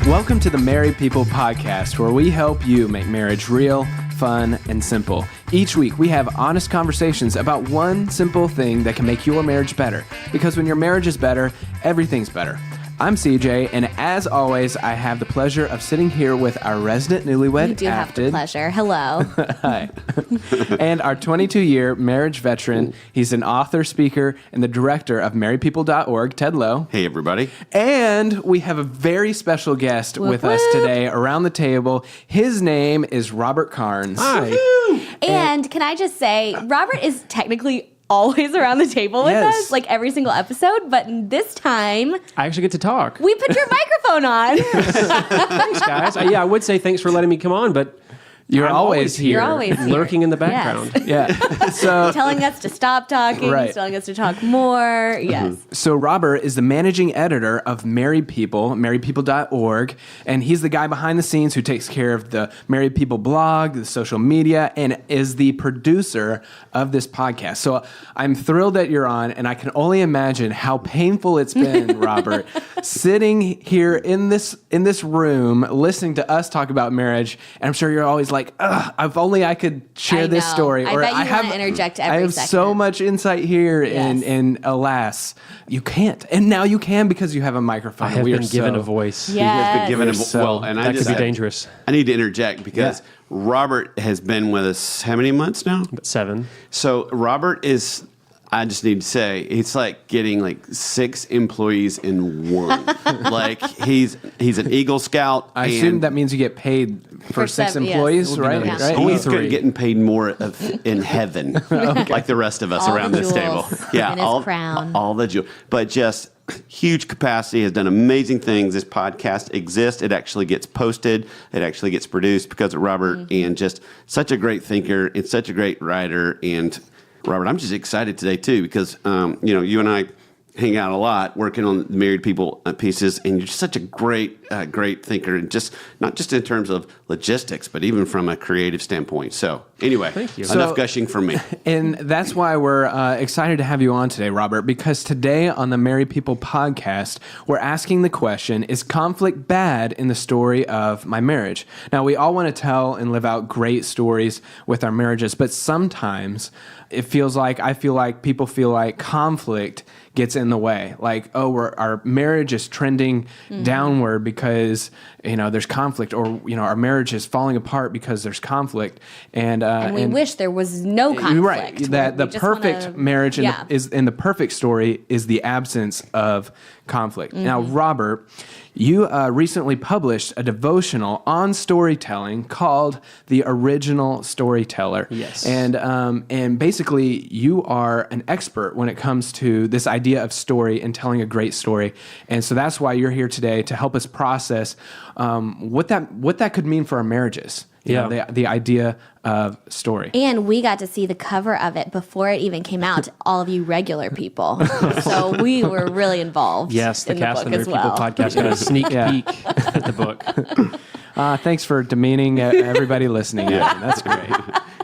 Welcome to the Married People Podcast, where we help you make marriage real, fun, and simple. Each week, we have honest conversations about one simple thing that can make your marriage better. Because when your marriage is better, everything's better. I'm CJ, and as always, I have the pleasure of sitting here with our resident newlywed, You do have the Afton. pleasure. Hello. Hi. And our 22-year marriage veteran. He's an author, speaker, and the director of marriedpeople.org, Ted Lowe. Hey, everybody. And we have a very special guest with us today around the table. His name is Robert Carnes. Hi. And can I just say, Robert is technically always around the table with Yes. us, like every single episode, but this time I actually get to talk. we put your microphone on. Thanks, guys. I would say thanks for letting me come on, but You're I'm always here. You're always here. lurking in the background. Yes. Yeah. So, Telling us to stop talking, Right. telling us to talk more. Yes. so Robert is the managing editor of Married People, marriedpeople.org, and he's the guy behind the scenes who takes care of the Married People blog, the social media, and is the producer of this podcast. So I'm thrilled that you're on, and I can only imagine how painful it's been, Robert, sitting here in this room, listening to us talk about marriage, and I'm sure you're always like, ugh, if only I could share I this know. story. I bet you wanna interject every I have so second. much insight here, Yes. and alas, you can't. And now you can because you have a microphone. I have We are been given so- a voice. He has been given You're a so- well, and That could be dangerous. I need to interject because Robert has been with us how many months now? But 7. So Robert is. I just need to say it's like getting like 6 employees in one. Like he's an Eagle Scout. I and assume that means you get paid for 6 seven, yes. employees, We'll be right? nice. Right? He's Only 3. getting paid more in heaven, like the rest of us All around the this table. jewels in his crown. all the jewels, but just huge capacity, has done amazing things. This podcast exists. It actually gets posted. It actually gets produced because of Robert, and just such a great thinker and such a great writer. And Robert, I'm just excited today too because you and I hang out a lot working on Married People pieces, and you're just such a great thinker, and just not just in terms of logistics, but even from a creative standpoint. So anyway, Thank you. enough So- gushing from me. And that's why we're excited to have you on today, Robert, because today on the Married People podcast, we're asking the question, is conflict bad in the story of my marriage? Now, we all want to tell and live out great stories with our marriages, but sometimes I feel like people feel like conflict gets in the way. Like, our marriage is trending downward because, there's conflict, or, our marriage is falling apart because there's conflict. And we wish there was no conflict. Right. That the We just perfect wanna- marriage Yeah. in the perfect story is the absence of conflict. Mm-hmm. Now, Robert, you recently published a devotional on storytelling called The Original Storyteller. Yes. And basically, you are an expert when it comes to this idea of story and telling a great story. And so that's why you're here today, to help us process what that could mean for our marriages. The idea of story. And we got to see the cover of it before it even came out to all of you regular people. So we were really involved Yes, the in Cast the of book as Married well. People podcast got a sneak Yeah. peek at the book. Thanks for demeaning everybody listening. That's great.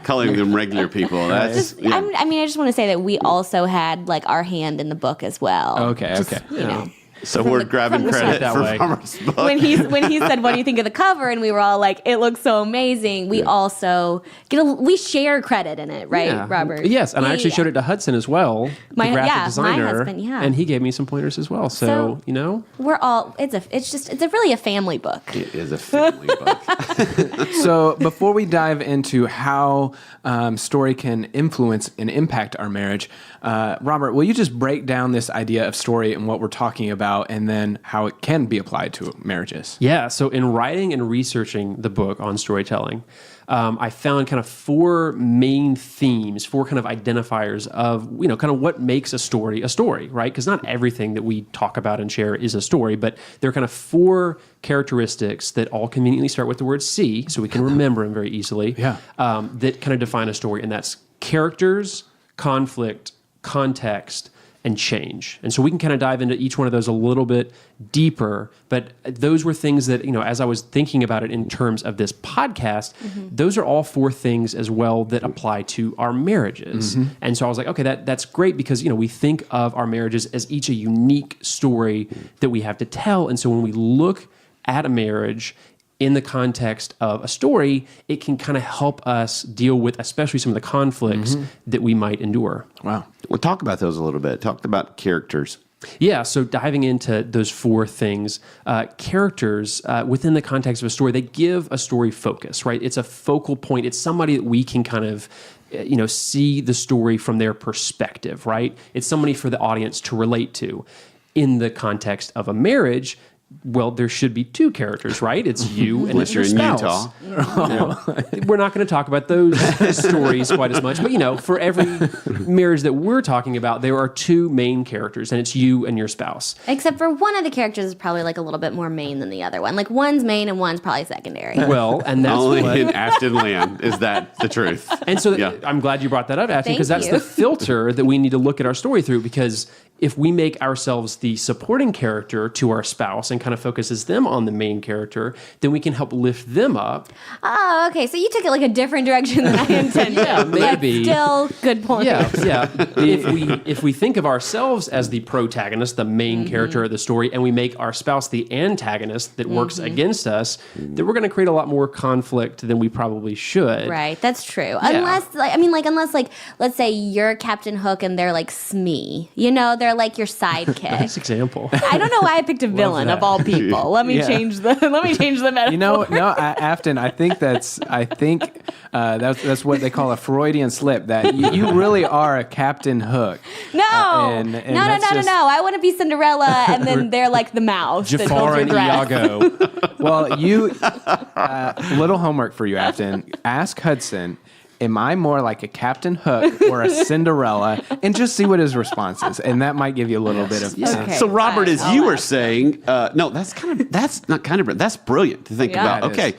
Calling them regular people. That's I just want to say that we also had like our hand in the book as well. Okay. You know, so we're grabbing from the credit that for way. Robert's book. when he said, "What do you think of the cover?" and we were all like, "It looks so amazing." We also we share credit in it, right, Robert? Yes, and I actually Yeah. showed it to Hudson as well, My- the graphic yeah, my designer, husband, yeah. and he gave me some pointers as well. So, We're all it's really a family book. It is a family book. So before we dive into how story can influence and impact our marriage, Robert, will you just break down this idea of story and what we're talking about, and then how it can be applied to marriages? Yeah, so in writing and researching the book on storytelling, I found kind of 4 main themes, 4 kind of identifiers of, kind of what makes a story, right? Because not everything that we talk about and share is a story, but there are kind of 4 characteristics that all conveniently start with the word C, so we can remember them very easily, that kind of define a story, and that's characters, conflict, context, and change. And so we can kind of dive into each one of those a little bit deeper, but those were things that, as I was thinking about it in terms of this podcast, those are all 4 things as well that apply to our marriages. And so I was like, okay, that's great, because, we think of our marriages as each a unique story that we have to tell. And so when we look at a marriage in the context of a story, it can kind of help us deal with especially some of the conflicts that we might endure. Wow. We'll talk about those a little bit. Talk about characters. Yeah, so diving into those 4 things, characters within the context of a story, they give a story focus, right? It's a focal point. It's somebody that we can kind of see the story from their perspective, right? It's somebody for the audience to relate to. In the context of a marriage, well, there should be 2 characters, right? It's you and Unless it's your you're in spouse. Utah. We're not going to talk about those stories quite as much, but for every marriage that we're talking about, there are 2 main characters, and it's you and your spouse. Except for one of the characters is probably like a little bit more main than the other one. Like one's main and one's probably secondary. Well, and that's Only what. in Ashton Land is that the truth. And so Yeah. I'm glad you brought that up, Ashton, Thank because that's you. the filter that we need to look at our story through. Because if we make ourselves the supporting character to our spouse and kind of focuses them on the main character, then we can help lift them up. Oh, okay. So you took it like a different direction than I intended. Yeah, maybe. But still, good point. Yeah. If we think of ourselves as the protagonist, the main character of the story, and we make our spouse the antagonist that works against us, then we're going to create a lot more conflict than we probably should. Right, that's true. Unless, let's say you're Captain Hook and they're like Smee. They're like your sidekick. Nice example. I don't know why I picked a villain that. of all people. Let me Yeah. change the metaphor. Afton, I think that's what they call a Freudian slip. That you really are a Captain Hook. No, and no. that's just- I want to be Cinderella, and then they're like the mouse that builds Jafar your and dress. Iago. Well, little homework for you, Afton. Ask Hudson, am I more like a Captain Hook or a Cinderella? And just see what his response is. And that might give you a little bit of... Okay. So, Robert, fine. as I'll you were ask. saying, no, that's brilliant to think Yeah. about. It is. Okay,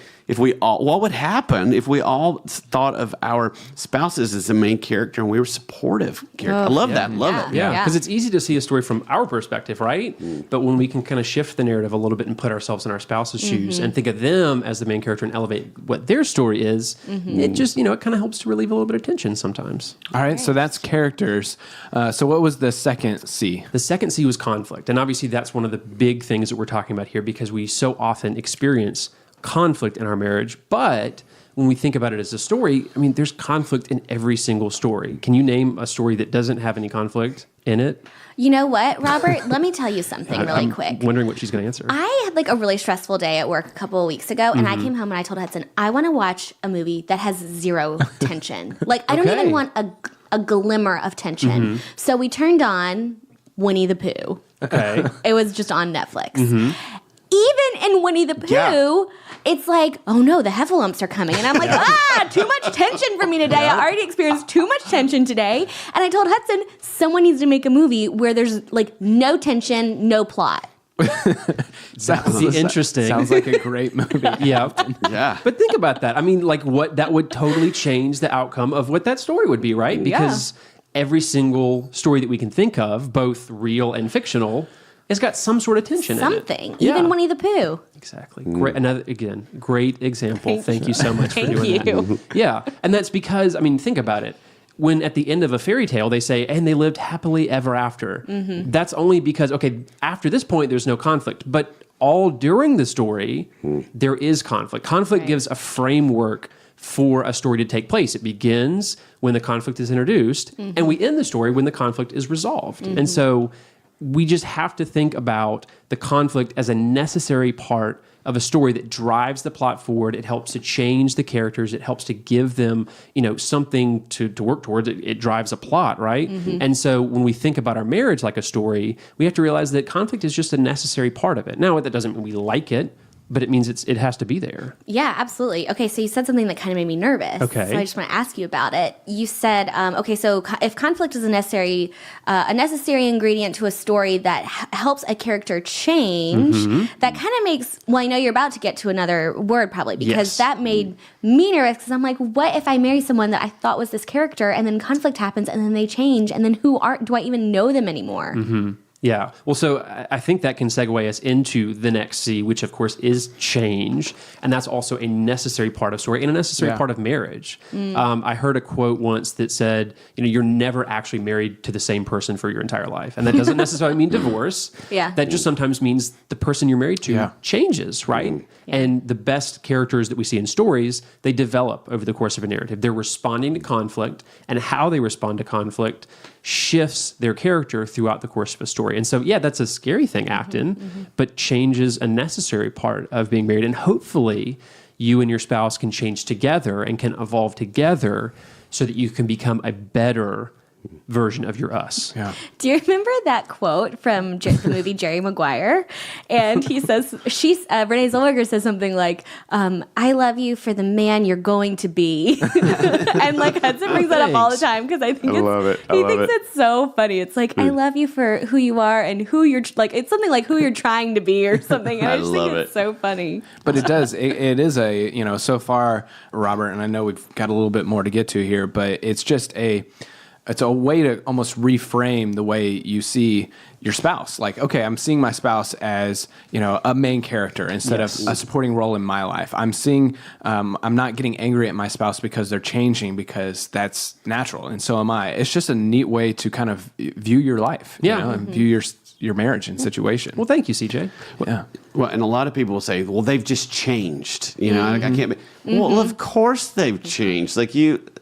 what would happen if we all thought of our spouses as the main character and we were supportive character? I love that. Love it. Yeah, Yeah. because it's easy to see a story from our perspective, right? But when we can kind of shift the narrative a little bit and put ourselves in our spouse's shoes and think of them as the main character and elevate what their story is, it just, it kind of helps to relieve a little bit of tension sometimes. All right, so that's characters. So what was the second C? The second C was conflict. And obviously that's one of the big things that we're talking about here because we so often experience conflict in our marriage. But when we think about it as a story, there's conflict in every single story. Can you name a story that doesn't have any conflict in it? You know what, Robert? Let me tell you something really I'm quick. wondering what she's going to answer. I had like a really stressful day at work a couple of weeks ago, and I came home and I told Hudson, I want to watch a movie that has zero tension. Like, I don't Okay. even want a glimmer of tension. So we turned on Winnie the Pooh. Okay. It was just on Netflix. Even in Winnie the Pooh, it's like, oh no, the heffalumps are coming. And I'm like, too much tension for me today. I already experienced too much tension today. And I told Hudson, someone needs to make a movie where there's like no tension, no plot. Sounds interesting. Sounds like a great movie. Yeah. Yeah. But think about that. What that would totally change the outcome of what that story would be, right? Because every single story that we can think of, both real and fictional, has got some sort of tension in it. Something. Yeah. Even Winnie the Pooh. Exactly. Great. Great example. Thank you so much for Thank doing you. that. Yeah. And that's because, think about it. When at the end of a fairy tale, they say, and they lived happily ever after. That's only because, after this point, there's no conflict. But all during the story, there is conflict. Conflict gives a framework for a story to take place. It begins when the conflict is introduced, and we end the story when the conflict is resolved. And so we just have to think about the conflict as a necessary part of a story that drives the plot forward. It helps to change the characters. It helps to give them, something to work towards. It drives a plot, right? And so when we think about our marriage like a story, we have to realize that conflict is just a necessary part of it. Now, that doesn't mean we like it, but it means it has to be there. Yeah, absolutely. Okay, so you said something that kind of made me nervous. Okay. So I just want to ask you about it. You said, so if conflict is a necessary ingredient to a story that helps a character change, that kind of makes, I know you're about to get to another word probably, because Yes. that made me nervous, because I'm like, what if I marry someone that I thought was this character, and then conflict happens, and then they change, and then do I even know them anymore? Yeah. Well, so I think that can segue us into the next C, which of course is change. And that's also a necessary part of story and a necessary part of marriage. I heard a quote once that said, you're never actually married to the same person for your entire life. And that doesn't necessarily mean divorce. Yeah. That just sometimes means the person you're married to changes, right? And the best characters that we see in stories, they develop over the course of a narrative. They're responding to conflict, and how they respond to conflict shifts their character throughout the course of a story. And so, that's a scary thing often, but change is a necessary part of being married. And hopefully you and your spouse can change together and can evolve together so that you can become a better version of your us. Yeah. Do you remember that quote from the movie Jerry Maguire? And he says, Renee Zellweger says something like, I love you for the man you're going to be. And like Hudson brings that up all the time because I think he thinks it's so funny. It's like, I love you for who you are and who you're like, it's something like who you're trying to be or something. And I just think it's so funny. But it does. It is so far, Robert, and I know we've got a little bit more to get to here, but it's just it's a way to almost reframe the way you see your spouse. Like, okay, I'm seeing my spouse as, a main character instead of a supporting role in my life. I'm seeing, I'm not getting angry at my spouse because they're changing, because that's natural. And so am I. It's just a neat way to kind of view your life, and view your marriage and situation. Well, thank you, CJ. Well, and a lot of people will say, well, they've just changed. I can't be. Well, of course they've changed. Like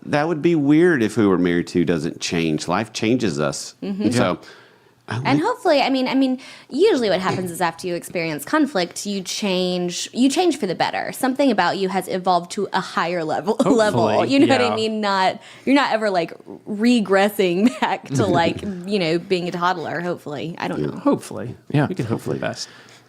that would be weird if who we're married to doesn't change. Life changes us. And so. And hopefully, I mean, usually what happens is after you experience conflict, you change for the better. Something about you has evolved to a higher level. You know what I mean? You're not ever like regressing back to like, being a toddler, hopefully. I don't know. Hopefully. Yeah. We can hope for the best.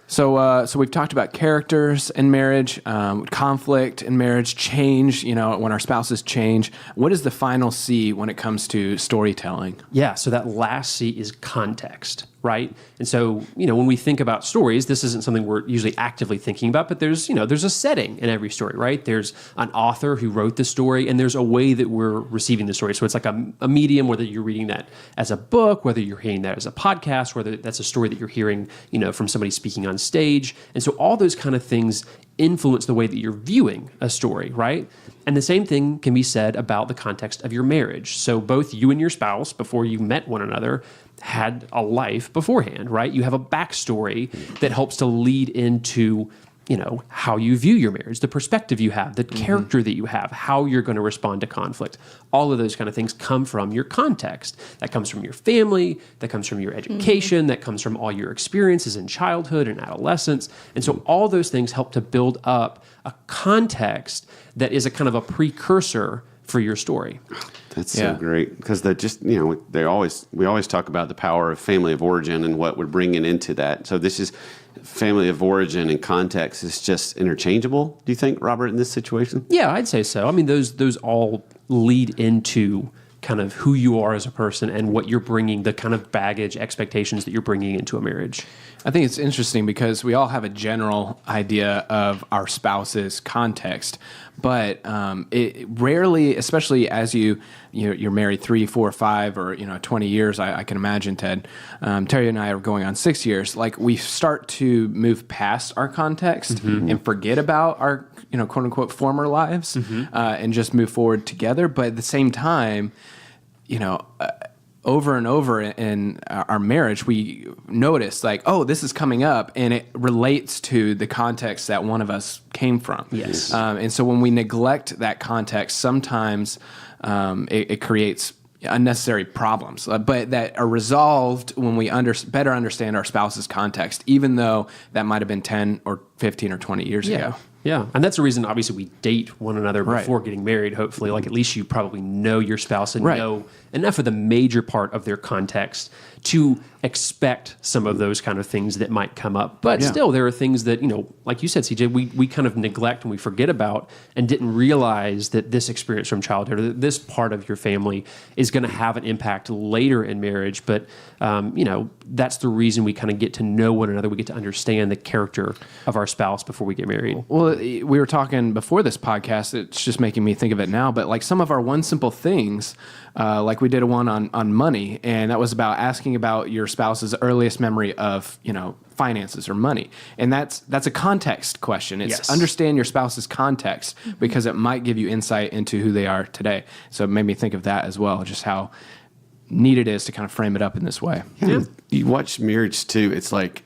So we've talked about characters in marriage, conflict in marriage, change, when our spouses change. What is the final C when it comes to storytelling? Yeah, so that last C is context, right? And so, when we think about stories, this isn't something we're usually actively thinking about, but there's a setting in every story, right? There's an author who wrote the story, and there's a way that we're receiving the story. So it's like a medium, whether you're reading that as a book, whether you're hearing that as a podcast, whether that's a story that you're hearing, from somebody speaking on stage. And so all those kind of things influence the way that you're viewing a story, right? And the same thing can be said about the context of your marriage. So both you and your spouse, before you met one another, had a life beforehand, right? You have a backstory that helps to lead into, how you view your marriage, the perspective you have, the character that you have, how you're going to respond to conflict. All of those kind of things come from your context. That comes from your family, that comes from your education, that comes from all your experiences in childhood and adolescence. And so all those things help to build up a context that is a kind of a precursor for your story. That's so great, because they're just, we always talk about the power of family of origin and what we're bringing into that. So this is family of origin and context is just interchangeable. Do you think, Robert, in this situation? Yeah, I'd say so. I mean, those all lead into kind of who you are as a person and what you're bringing, the kind of baggage, expectations that you're bringing into a marriage. I think it's interesting because we all have a general idea of our spouse's context, but it rarely, especially as you're married 3, 4, 5, or 20 years, I can imagine, Ted. Terry and I are going on 6 years. Like, we start to move past our context and forget about our quote unquote former lives and just move forward together. But at the same time, over and over in our marriage, we notice like, oh, this is coming up, and it relates to the context that one of us came from. Yes. And so when we neglect that context, sometimes it creates unnecessary problems, but that are resolved when we better understand our spouse's context, even though that might have been 10 or 15 or 20 years ago. Yeah, and that's the reason, obviously, we date one another before getting married, hopefully. Like, at least you probably know your spouse and know enough of the major part of their context to expect some of those kind of things that might come up. But still, there are things that, like you said, CJ, we kind of neglect and we forget about and didn't realize that this experience from childhood, or this part of your family is going to have an impact later in marriage. But, that's the reason we kind of get to know one another. We get to understand the character of our spouse before we get married. Well, we were talking before this podcast, it's just making me think of it now, but like some of our one simple things, like we did one on money, and that was about asking about your spouse's earliest memory of, finances or money. And that's a context question. It's understand your spouse's context because it might give you insight into who they are today. So it made me think of that as well, just how neat it is to kind of frame it up in this way. Yeah. You watch marriage too. It's like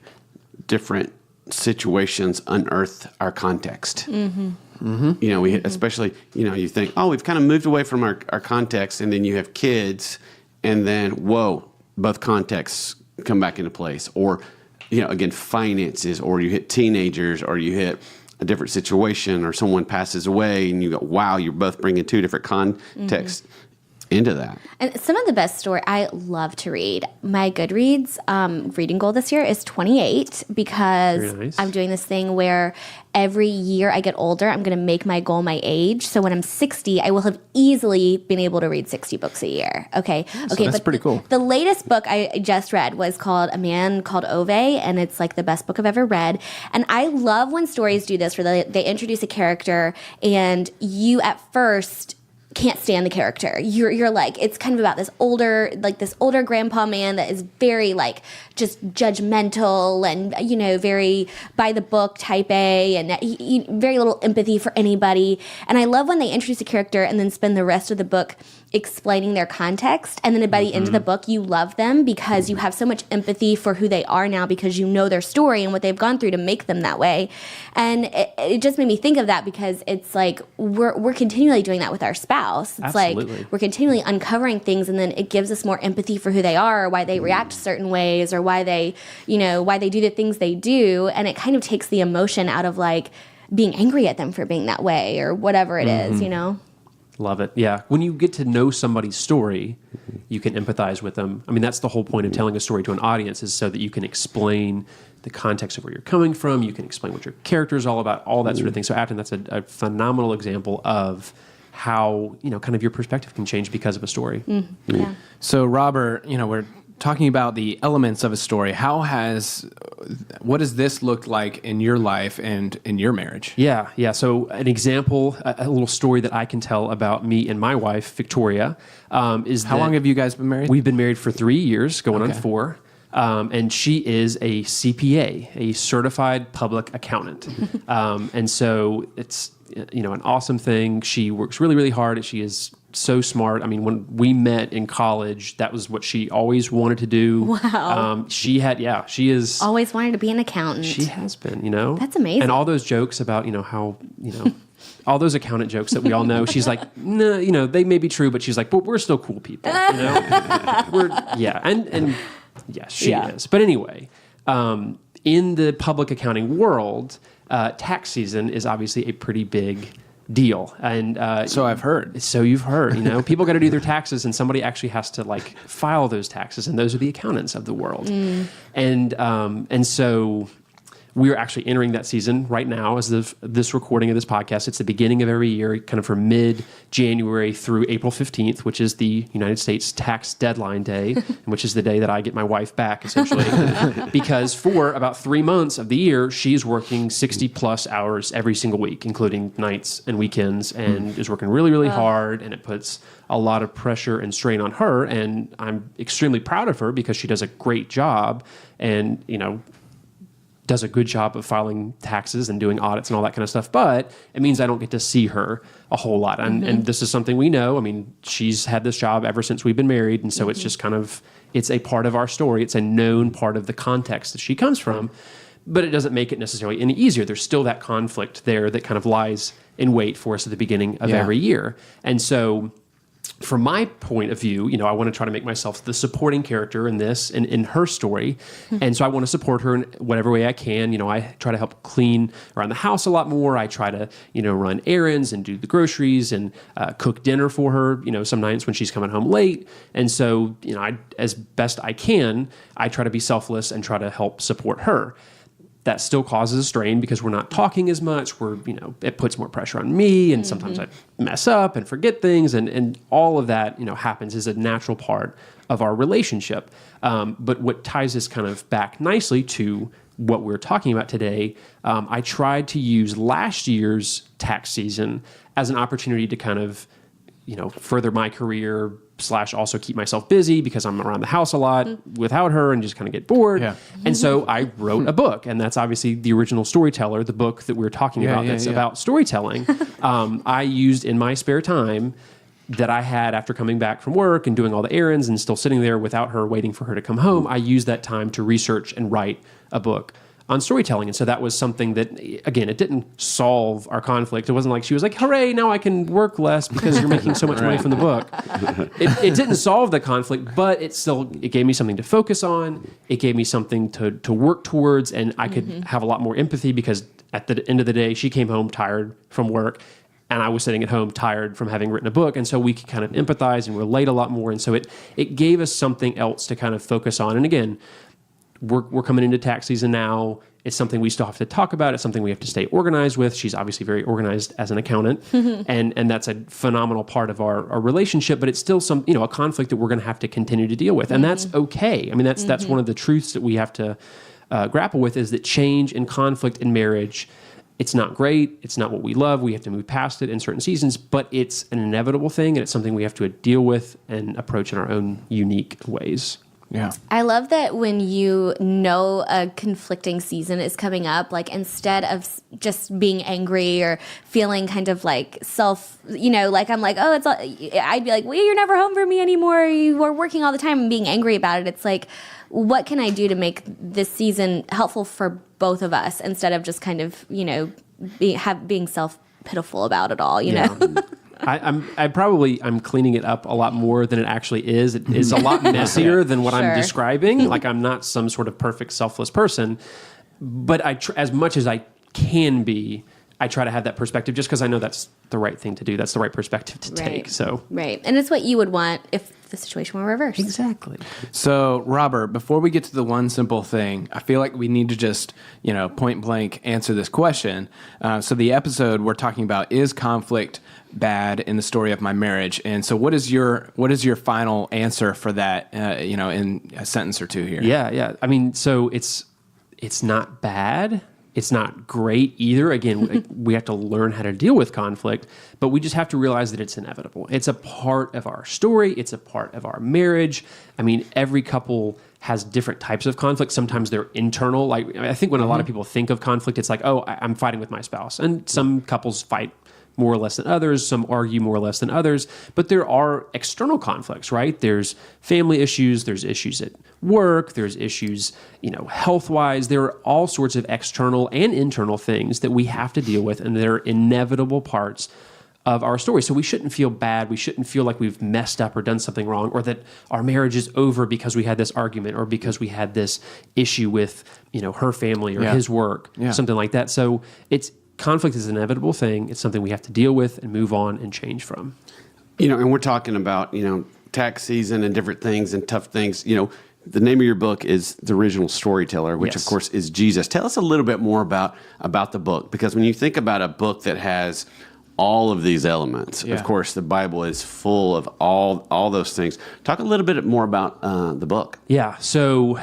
different situations unearth our context. We especially, you think, oh, we've kind of moved away from our context, and then you have kids, and then, whoa, both contexts come back into place. Or, again, finances, or you hit teenagers, or you hit a different situation, or someone passes away, and you go, wow, you're both bringing two different contexts into that. And some of the best story I love to read. My Goodreads reading goal this year is 28 because Very nice. I'm doing this thing where every year I get older, I'm going to make my goal my age. So when I'm 60, I will have easily been able to read 60 books a year. Okay. Okay. that's pretty cool. The latest book I just read was called A Man Called Ove, and it's like the best book I've ever read. And I love when stories do this where they introduce a character and you at first can't stand the character. You're like, it's kind of about this older grandpa man that is very like just judgmental and very by the book type A, and he very little empathy for anybody. And I love when they introduce a character and then spend the rest of the book explaining their context, and then by the end of the book you love them because you have so much empathy for who they are now because you know their story and what they've gone through to make them that way. And it just made me think of that because it's like we're continually doing that with our spouse. It's Absolutely. like we're continually uncovering things, and then it gives us more empathy for who they are, or why they react certain ways, or why they do the things they do, and it kind of takes the emotion out of like being angry at them for being that way or whatever it is. Love it. Yeah. When you get to know somebody's story, you can empathize with them. I mean, that's the whole point of telling a story to an audience, is so that you can explain the context of where you're coming from. You can explain what your character is all about, all that sort of thing. So Afton, that's a phenomenal example of how, kind of your perspective can change because of a story. Yeah. So Robert, we're talking about the elements of a story. What does this look like in your life and in your marriage? Yeah. So an example, a little story that I can tell about me and my wife, Victoria, is How long have you guys been married? We've been married for 3 years, going on Okay. 4. And she is a CPA, a certified public accountant. And so it's, an awesome thing. She works really, really hard. She is so smart. I mean, when we met in college, that was what she always wanted to do. Wow. She is... Always wanted to be an accountant. She has been, That's amazing. And all those jokes about, how, all those accountant jokes that we all know, she's like, no, they may be true, but she's like, but we're still cool people, and yes, she is. But anyway, in the public accounting world, tax season is obviously a pretty big deal. And So I've heard. So you've heard, people got to do their taxes, and somebody actually has to like file those taxes, and those are the accountants of the world. And so we're actually entering that season right now as of this recording of this podcast. It's the beginning of every year, kind of from mid-January through April 15th, which is the United States tax deadline day, which is the day that I get my wife back, essentially. Because for about 3 months of the year, she's working 60-plus hours every single week, including nights and weekends, and is working really, really hard, and it puts a lot of pressure and strain on her. And I'm extremely proud of her because she does a great job and, does a good job of filing taxes and doing audits and all that kind of stuff, but it means I don't get to see her a whole lot. And this is something we know. I mean, she's had this job ever since we've been married, and so it's just kind of, it's a part of our story. It's a known part of the context that she comes from, but it doesn't make it necessarily any easier. There's still that conflict there that kind of lies in wait for us at the beginning of every year. And so from my point of view, I want to try to make myself the supporting character in this, in her story. And so I want to support her in whatever way I can. I try to help clean around the house a lot more. I try to, run errands and do the groceries and cook dinner for her, some nights when she's coming home late. And so, as best I can, I try to be selfless and try to help support her. That still causes a strain because we're not talking as much. It puts more pressure on me, and sometimes I mess up and forget things, and all of that, happens as a natural part of our relationship. But what ties this kind of back nicely to what we're talking about today, I tried to use last year's tax season as an opportunity to kind of, further my career / also keep myself busy because I'm around the house a lot without her and just kind of get bored. Yeah. And so I wrote a book, and that's obviously The Original Storyteller, the book that we're talking about that's about storytelling. I used in my spare time that I had after coming back from work and doing all the errands and still sitting there without her, waiting for her to come home. I used that time to research and write a book on storytelling. And so that was something that, again, it didn't solve our conflict. It wasn't like she was like, hooray, now I can work less because you're making so much money from the book. It didn't solve the conflict, but it gave me something to focus on. It gave me something to work towards, and I could have a lot more empathy because at the end of the day, she came home tired from work, and I was sitting at home tired from having written a book. And so we could kind of empathize and relate a lot more. And so it gave us something else to kind of focus on. And again, we're coming into tax season now. It's something we still have to talk about. It's something we have to stay organized with. She's obviously very organized as an accountant, and that's a phenomenal part of our relationship. But it's still a conflict that we're going to have to continue to deal with, and that's okay. I mean, that's one of the truths that we have to grapple with, is that change and conflict in marriage, it's not great. It's not what we love. We have to move past it in certain seasons, but it's an inevitable thing, and it's something we have to deal with and approach in our own unique ways. Yeah. I love that when you know a conflicting season is coming up, like instead of just being angry or feeling kind of like like I'm like, oh, I'd be like, well, you're never home for me anymore. You are working all the time and being angry about it. It's like, what can I do to make this season helpful for both of us instead of just kind of, being self-pitiful about it all, you know? I'm cleaning it up a lot more than it actually is. It is a lot messier than what I'm describing. Like, I'm not some sort of perfect, selfless person, but as much as I can be, I try to have that perspective just because I know that's the right thing to do. That's the right perspective to take. So and it's what you would want if the situation were reversed. Exactly. So, Robert, before we get to the one simple thing, I feel like we need to just, point blank answer this question. So the episode we're talking about is conflict bad in the story of my marriage. And so what is your final answer for that, in a sentence or two here? Yeah. I mean, so it's not bad. It's not great either. Again, we have to learn how to deal with conflict, but we just have to realize that it's inevitable. It's a part of our story. It's a part of our marriage. I mean, every couple has different types of conflict. Sometimes they're internal. Like, I think when a lot of people think of conflict, it's like, oh, I'm fighting with my spouse. And some couples fight more or less than others. Some argue more or less than others. But there are external conflicts, right? There's family issues. There's issues at work. There's issues, health-wise. There are all sorts of external and internal things that we have to deal with, and they're inevitable parts of our story. So we shouldn't feel bad. We shouldn't feel like we've messed up or done something wrong, or that our marriage is over because we had this argument or because we had this issue with, her family or his work, something like that. So conflict is an inevitable thing. It's something we have to deal with and move on and change from. And we're talking about, tax season and different things and tough things. The name of your book is The Original Storyteller, which of course is Jesus. Tell us a little bit more about the book, because when you think about a book that has all of these elements, of course, the Bible is full of all those things. Talk a little bit more about the book. Yeah. So,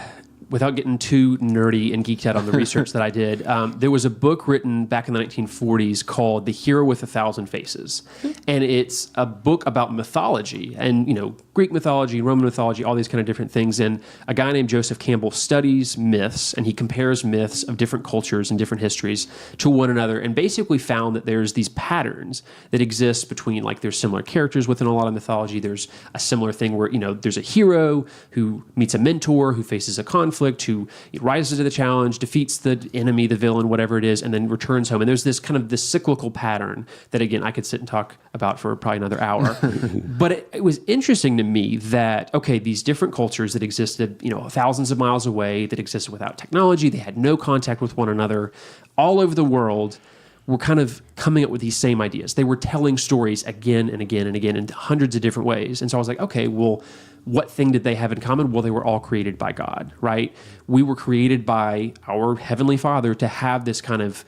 without getting too nerdy and geeked out on the research that I did, there was a book written back in the 1940s called The Hero with a Thousand Faces. And it's a book about mythology and, Greek mythology, Roman mythology, all these kind of different things. And a guy named Joseph Campbell studies myths, and he compares myths of different cultures and different histories to one another, and basically found that there's these patterns that exist between, like, there's similar characters within a lot of mythology. There's a similar thing where, there's a hero who meets a mentor, who faces a conflict, who rises to the challenge, defeats the enemy, the villain, whatever it is, and then returns home. And there's this kind of this cyclical pattern that, again, I could sit and talk about for probably another hour. But it was interesting to me that, okay, these different cultures that existed, thousands of miles away, that existed without technology, they had no contact with one another, all over the world, were kind of coming up with these same ideas. They were telling stories again and again and again in hundreds of different ways. And so I was like, okay, well, what thing did they have in common? Well, they were all created by God, right? We were created by our Heavenly Father to have this kind of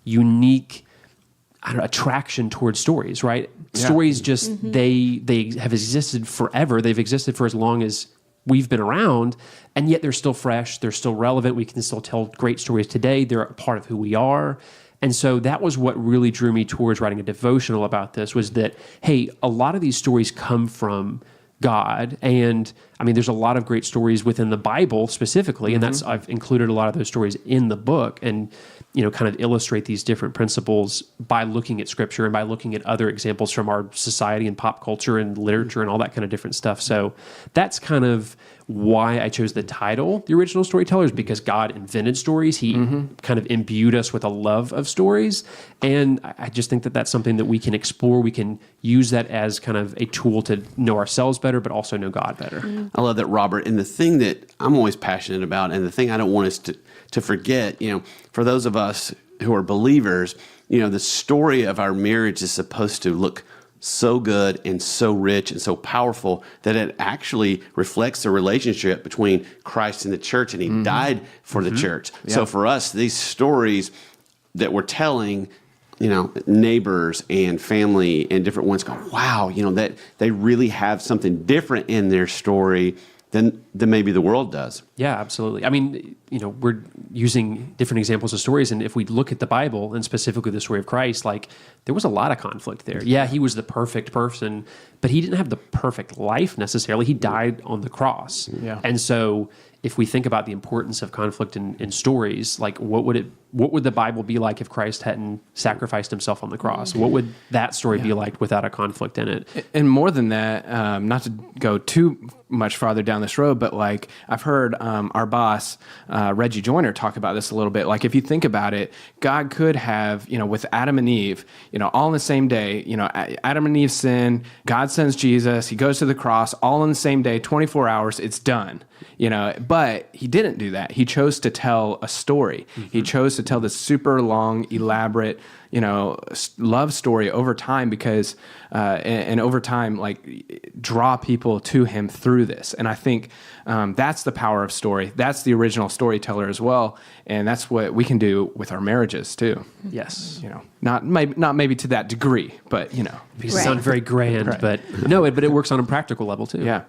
unique attraction towards stories, right? Yeah. Stories just, they have existed forever. They've existed for as long as we've been around, and yet they're still fresh, they're still relevant, we can still tell great stories today, they're a part of who we are. And so that was what really drew me towards writing a devotional about this, was that, hey, a lot of these stories come from God. And I mean, there's a lot of great stories within the Bible specifically, and I've included a lot of those stories in the book, and kind of illustrate these different principles by looking at Scripture and by looking at other examples from our society and pop culture and literature and all that kind of different stuff. So that's kind of why I chose the title, The Original Storytellers, because God invented stories. He kind of imbued us with a love of stories. And I just think that that's something that we can explore. We can use that as kind of a tool to know ourselves better, but also know God better. I love that, Robert. And the thing that I'm always passionate about, and the thing I don't want us to forget, for those of us who are believers, the story of our marriage is supposed to look so good and so rich and so powerful that it actually reflects the relationship between Christ and the church, and he died for the church. Yeah. So for us, these stories that we're telling, neighbors and family and different ones go, wow, that they really have something different in their story than maybe the world does. Yeah, absolutely. I mean, we're using different examples of stories, and if we look at the Bible, and specifically the story of Christ, there was a lot of conflict there. Yeah, he was the perfect person, but he didn't have the perfect life necessarily. He died on the cross. Yeah. And so if we think about the importance of conflict in stories, what would the Bible be like if Christ hadn't sacrificed himself on the cross? What would that story be like without a conflict in it? And more than that, not to go too much farther down this road, but I've heard our boss, Reggie Joyner, talk about this a little bit. If you think about it, God could have, with Adam and Eve, all in the same day, Adam and Eve sin, God sends Jesus, he goes to the cross, all in the same day, 24 hours, it's done. But he didn't do that. He chose to tell a story. He chose to tell this super long, elaborate, love story over time because, and over time, draw people to him through this. And I think that's the power of story. That's the original storyteller as well. And that's what we can do with our marriages too. Yes. Not maybe to that degree, but Because it sounds very grand, but it works on a practical level too. Yeah.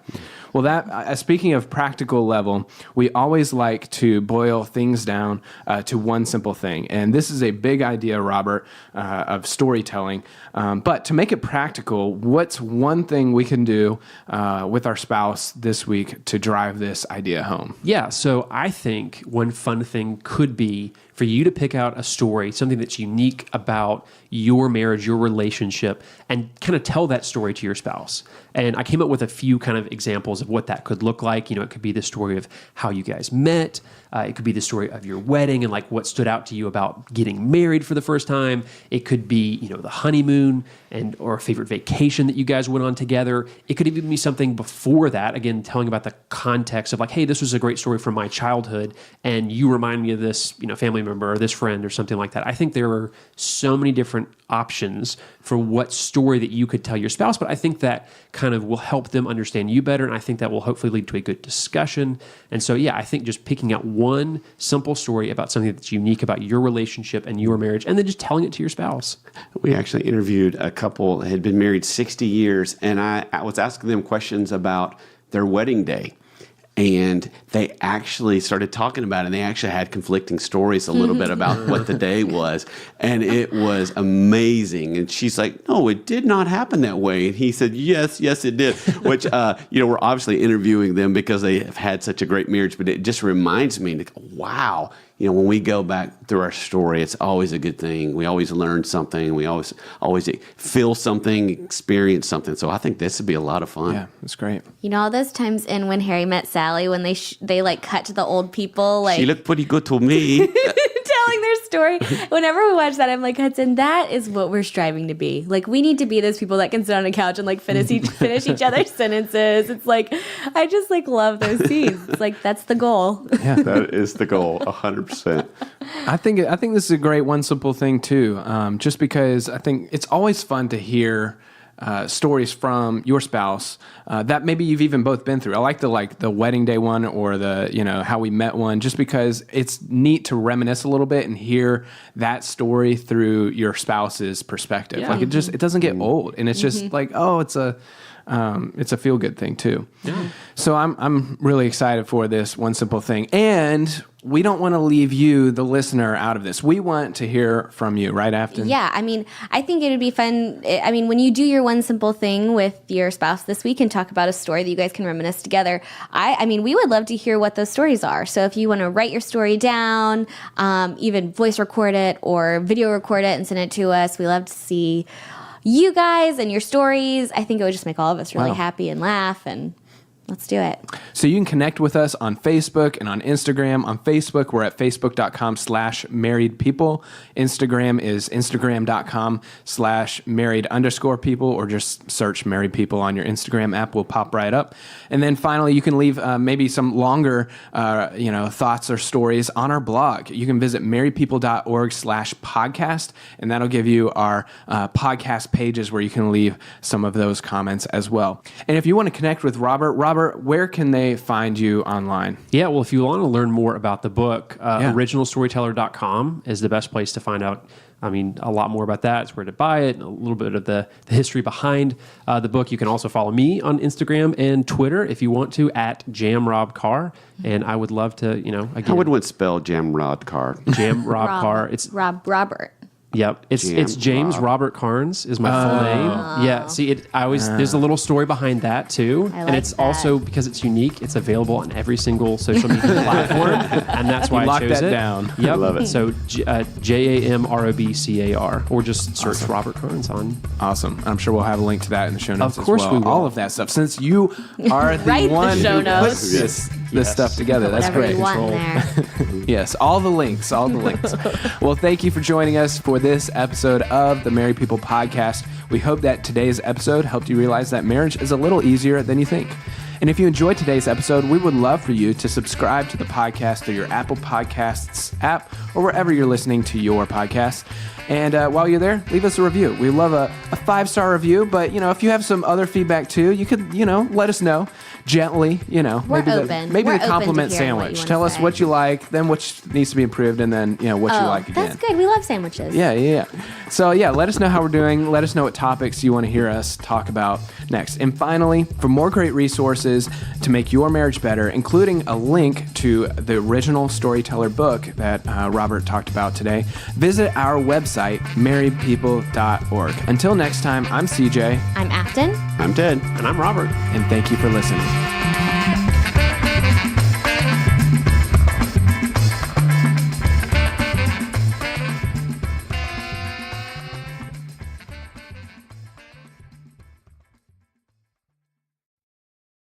Well, speaking of practical level, we always like to boil things down to one simple thing. And this is a big idea, Robert, of storytelling. But to make it practical, what's one thing we can do with our spouse this week to drive this idea home? Yeah, so I think one fun thing could be for you to pick out a story, something that's unique about your marriage, your relationship, and kind of tell that story to your spouse. And I came up with a few kind of examples of what that could look like. It could be the story of how you guys met. It could be the story of your wedding and what stood out to you about getting married for the first time. It could be, the honeymoon or a favorite vacation that you guys went on together. It could even be something before that, again, telling about the context of hey, this was a great story from my childhood, and you remind me of this, family member or this friend or something like that. I think there are so many different options for what story that you could tell your spouse, but I think that kind of will help them understand you better, and I think that will hopefully lead to a good discussion. And so, I think just picking out one simple story about something that's unique about your relationship and your marriage, and then just telling it to your spouse. We actually interviewed a couple that had been married 60 years, and I was asking them questions about their wedding day. And they actually started talking about it, and they actually had conflicting stories a little bit about what the day was. And it was amazing. And she's like, no, it did not happen that way. And he said, yes, it did. Which, we're obviously interviewing them because they have had such a great marriage. But it just reminds me, wow, when we go back through our story, it's always a good thing. We always learn something. We always feel something, experience something. So I think this would be a lot of fun. Yeah, that's great. All those times in When Harry Met Sally, when they cut to the old people, she looked pretty good to me. telling their story. Whenever we watch that, I'm like, Hudson, that is what we're striving to be. We need to be those people that can sit on a couch and finish each other's sentences. It's I just love those scenes. It's that's the goal. Yeah, that is the goal, 100%. I think this is a great one simple thing too. Just because I think it's always fun to hear stories from your spouse that maybe you've even both been through. I like the wedding day one or the how we met one, just because it's neat to reminisce a little bit and hear that story through your spouse's perspective. Yeah. It doesn't get old, and it's just it's a feel good thing too. Yeah. So I'm really excited for this One Simple Thing. And we don't want to leave you, the listener, out of this. We want to hear from you, right, Afton? Yeah, I mean, I think it would be fun. I mean, when you do your One Simple Thing with your spouse this week and talk about a story that you guys can reminisce together, I mean, we would love to hear what those stories are. So if you want to write your story down, even voice record it or video record it and send it to us, we love to see you guys and your stories. I think it would just make all of us really happy and laugh, and let's do it. So you can connect with us on Facebook and on Instagram. On Facebook, we're at facebook.com/marriedpeople. Instagram is instagram.com/married_people, or just search Married People on your Instagram app. Will pop right up. And then finally, you can leave maybe some longer thoughts or stories on our blog. You can visit marriedpeople.org/podcast, and that'll give you our podcast pages where you can leave some of those comments as well. And if you want to connect with Robert, where can they find you online? Yeah, well, if you want to learn more about the book, originalstoryteller.com is the best place to find out. I mean, a lot more about that. It's where to buy it, and a little bit of the history behind the book. You can also follow me on Instagram and Twitter if you want to, at JamRobCarr. And I would love to, again. How would one spell JamRobCarr? JamRobCarr. It's Robert. Yep, it's James Robert Carnes is my full name. Yeah, see, there's a little story behind that too, I like and it's that. also because it's unique. It's available on every single social media platform, and that's why I locked chose that it. down. Yep, Love it. So JamRobCar, or just search Robert Carnes on. Awesome. I'm sure we'll have a link to that in the show notes Of course as well. we will. All of that stuff. Since you are the Write the one show who notes. puts this stuff together. That's Whatever great. you want in there. Yes, all the links. Well, thank you for joining us for this episode of the Married People Podcast. We hope that today's episode helped you realize that marriage is a little easier than you think. And if you enjoyed today's episode, we would love for you to subscribe to the podcast through your Apple Podcasts app or wherever you're listening to your podcast. And while you're there, leave us a review. We love a 5-star review, but if you have some other feedback too, you could let us know gently. We're maybe open. maybe We're the open compliment to hearing what you sandwich. wanna Tell us say. what you like, then what needs to be improved, and then what you like again. That's good. We love sandwiches. Yeah. So let us know how we're doing. Let us know what topics you want to hear us talk about next. And finally, for more great resources to make your marriage better, including a link to the original Storyteller book that Robert talked about today, visit our website, marriedpeople.org. Until next time, I'm CJ, I'm Afton. I'm Ted. And I'm Robert. and thank you for listening.